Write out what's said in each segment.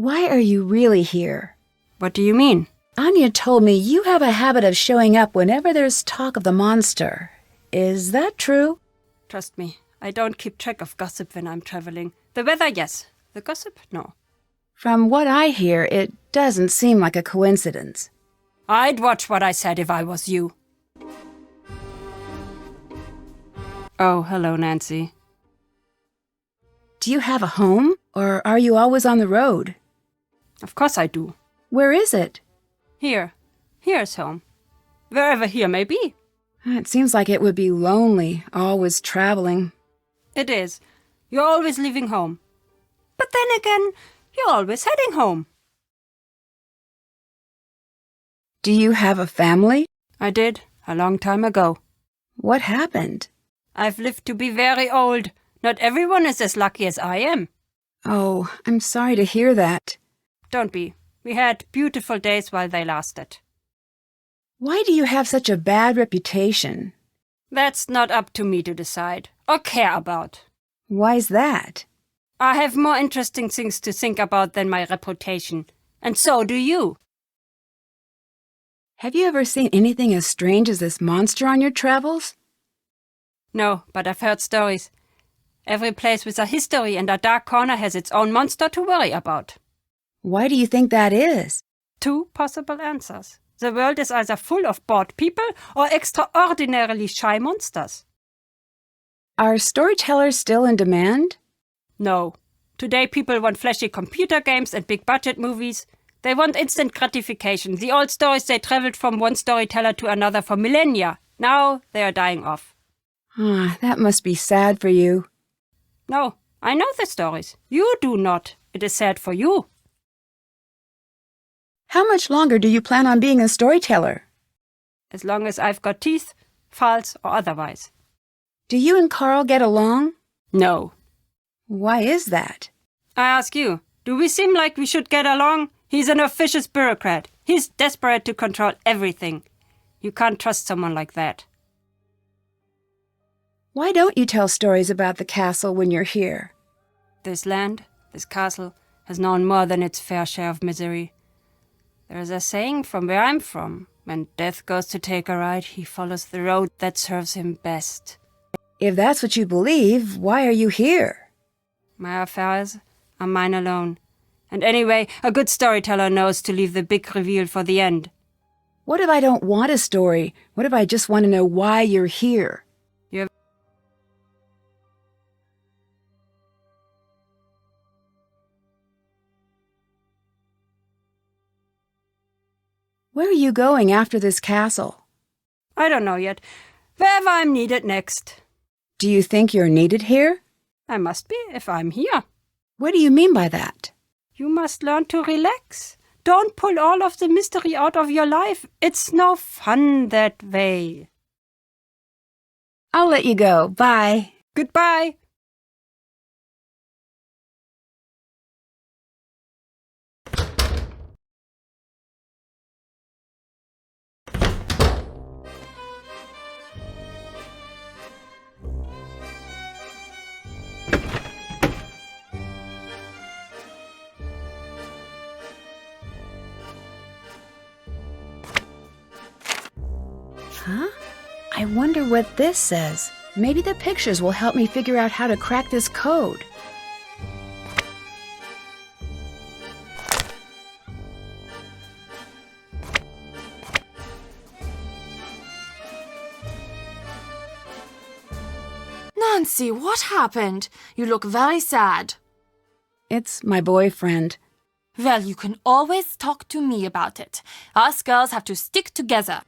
Why are you really here? What do you mean? Anya told me you have a habit of showing up whenever there's talk of the monster. Is that true? Trust me, I don't keep track of gossip when I'm traveling. The weather, yes. The gossip, no. From what I hear, it doesn't seem like a coincidence. I'd watch what I said if I was you. Oh, hello, Nancy. Do you have a home, or are you always on the road? Of course I do. Where is it? Here. Here's home. Wherever here may be. It seems like it would be lonely, always traveling. It is. You're always leaving home. But then again, you're always heading home. Do you have a family? I did, a long time ago. What happened? I've lived to be very old. Not everyone is as lucky as I am. Oh, I'm sorry to hear that. Don't be. We had beautiful days while they lasted. Why do you have such a bad reputation? That's not up to me to decide or care about. Why's that? I have more interesting things to think about than my reputation. And so do you. Have you ever seen anything as strange as this monster on your travels? No, but I've heard stories. Every place with a history and a dark corner has its own monster to worry about. Why do you think that is? 2 possible answers. The world is either full of bored people or extraordinarily shy monsters. Are storytellers still in demand? No. Today people want flashy computer games and big-budget movies. They want instant gratification. The old stories, they traveled from one storyteller to another for millennia. Now they are dying off. Ah, that must be sad for you. No, I know the stories. You do not. It is sad for you. How much longer do you plan on being a storyteller? As long as I've got teeth, false or otherwise. Do you and Carl get along? No. Why is that? I ask you, do we seem like we should get along? He's an officious bureaucrat. He's desperate to control everything. You can't trust someone like that. Why don't you tell stories about the castle when you're here? This land, this castle, has known more than its fair share of misery. There is a saying from where I'm from. When death goes to take a ride, he follows the road that serves him best. If that's what you believe, why are you here? My affairs are mine alone. And anyway, a good storyteller knows to leave the big reveal for the end. What if I don't want a story? What if I just want to know why you're here? Where are you going after this castle? I don't know yet. Wherever I'm needed next. Do you think you're needed here? I must be if I'm here. What do you mean by that? You must learn to relax. Don't pull all of the mystery out of your life. It's no fun that way. I'll let you go. Bye. Goodbye. Huh? I wonder what this says. Maybe the pictures will help me figure out how to crack this code. Nancy, what happened? You look very sad. It's my boyfriend. Well, you can always talk to me about it. Us girls have to stick together.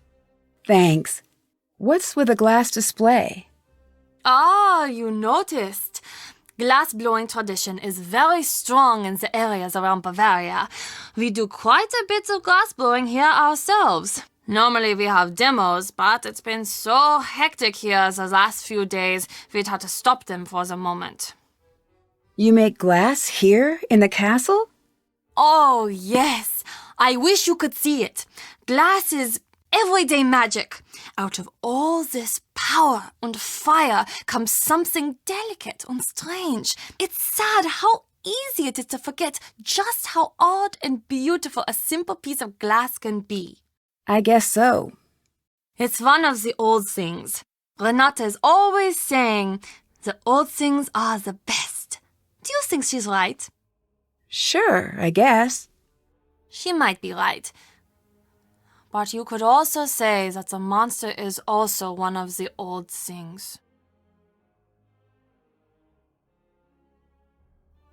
Thanks. What's with a glass display? Ah, you noticed. Glass blowing tradition is very strong in the areas around Bavaria. We do quite a bit of glass blowing here ourselves. Normally we have demos, but it's been so hectic here the last few days, we'd had to stop them for the moment. You make glass here in the castle? Oh, yes. I wish you could see it. Glass is everyday magic. Out of all this power and fire comes something delicate and strange. It's sad how easy it is to forget just how odd and beautiful a simple piece of glass can be. I guess so. It's one of the old things. Renata is always saying, the old things are the best. Do you think she's right? Sure, I guess. She might be right. But you could also say that the monster is also one of the old things.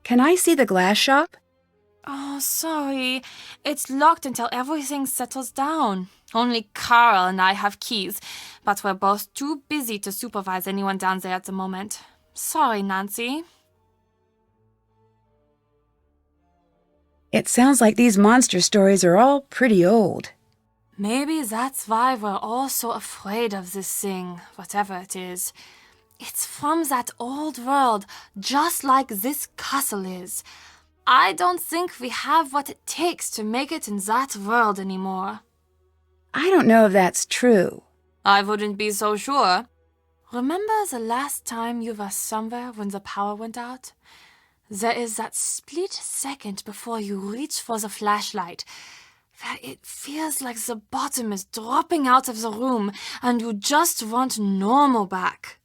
Can I see the glass shop? Oh, sorry. It's locked until everything settles down. Only Carl and I have keys, but we're both too busy to supervise anyone down there at the moment. Sorry, Nancy. It sounds like these monster stories are all pretty old. Maybe that's why we're all so afraid of this thing, whatever it is. It's from that old world, just like this castle is. I don't think we have what it takes to make it in that world anymore. I don't know if that's true. I wouldn't be so sure. Remember the last time you were somewhere when the power went out? There is that split second before you reach for the flashlight, where it feels like the bottom is dropping out of the room and you just want normal back.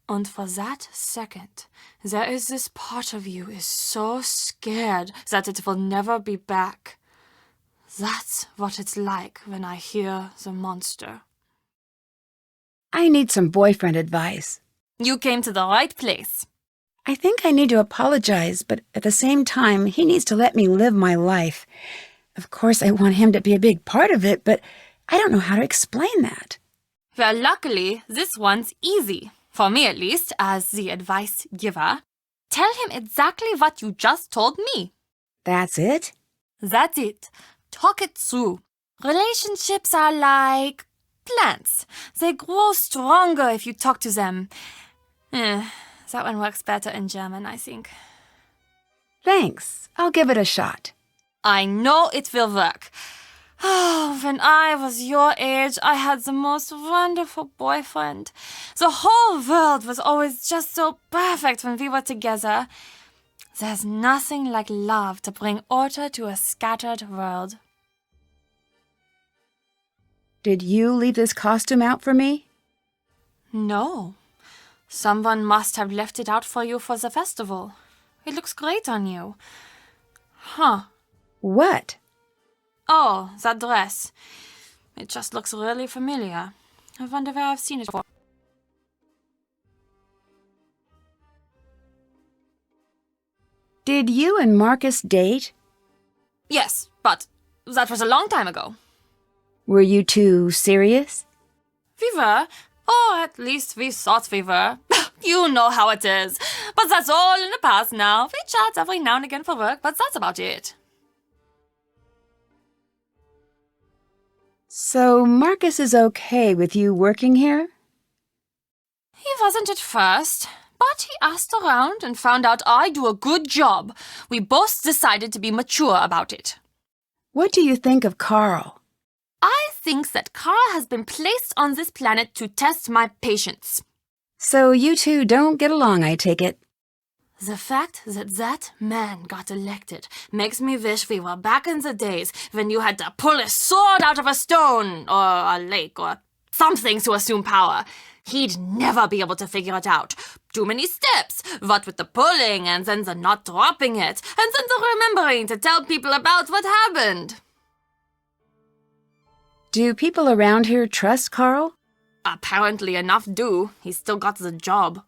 And for that second, there is this part of you is so scared that it will never be back. That's what it's like when I hear the monster. I need some boyfriend advice. You came to the right place. I think I need to apologize, but at the same time, he needs to let me live my life. Of course, I want him to be a big part of it, but I don't know how to explain that. Well, luckily, this one's easy. For me at least, as the advice giver. Tell him exactly what you just told me. That's it? That's it. Talk it through. Relationships are like plants. They grow stronger if you talk to them. That one works better in German, I think. Thanks. I'll give it a shot. I know it will work. Oh, when I was your age, I had the most wonderful boyfriend. The whole world was always just so perfect when we were together. There's nothing like love to bring order to a scattered world. Did you leave this costume out for me? No. Someone must have left it out for you for the festival. It looks great on you. Huh. What? Oh, that dress. It just looks really familiar. I wonder where I've seen it before. Did you and Marcus date? Yes, but that was a long time ago. Were you two serious? We were. Or at least we thought we were. You know how it is. But that's all in the past now. We chat every now and again for work, but that's about it. So Marcus is okay with you working here? He wasn't at first, but he asked around and found out I do a good job. We both decided to be mature about it. What do you think of Carl? I think that Carl has been placed on this planet to test my patience. So you two don't get along, I take it. The fact that that man got elected makes me wish we were back in the days when you had to pull a sword out of a stone or a lake or something to assume power. He'd never be able to figure it out. Too many steps, what with the pulling and then the not dropping it, and then the remembering to tell people about what happened. Do people around here trust Carl? Apparently enough do. He's still got the job.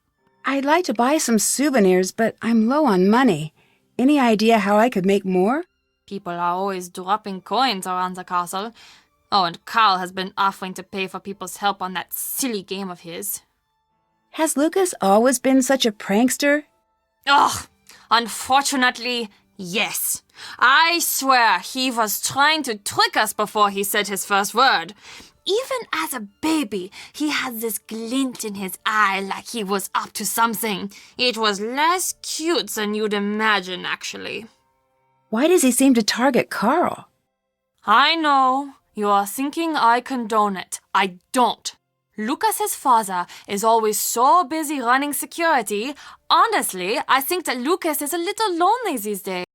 I'd like to buy some souvenirs, but I'm low on money. Any idea how I could make more? People are always dropping coins around the castle. Oh, and Carl has been offering to pay for people's help on that silly game of his. Has Lucas always been such a prankster? Ugh! Unfortunately, yes. I swear he was trying to trick us before he said his first word. Even as a baby, he had this glint in his eye like he was up to something. It was less cute than you'd imagine, actually. Why does he seem to target Carl? I know. You are thinking I condone it. I don't. Lucas's father is always so busy running security. Honestly, I think that Lucas is a little lonely these days.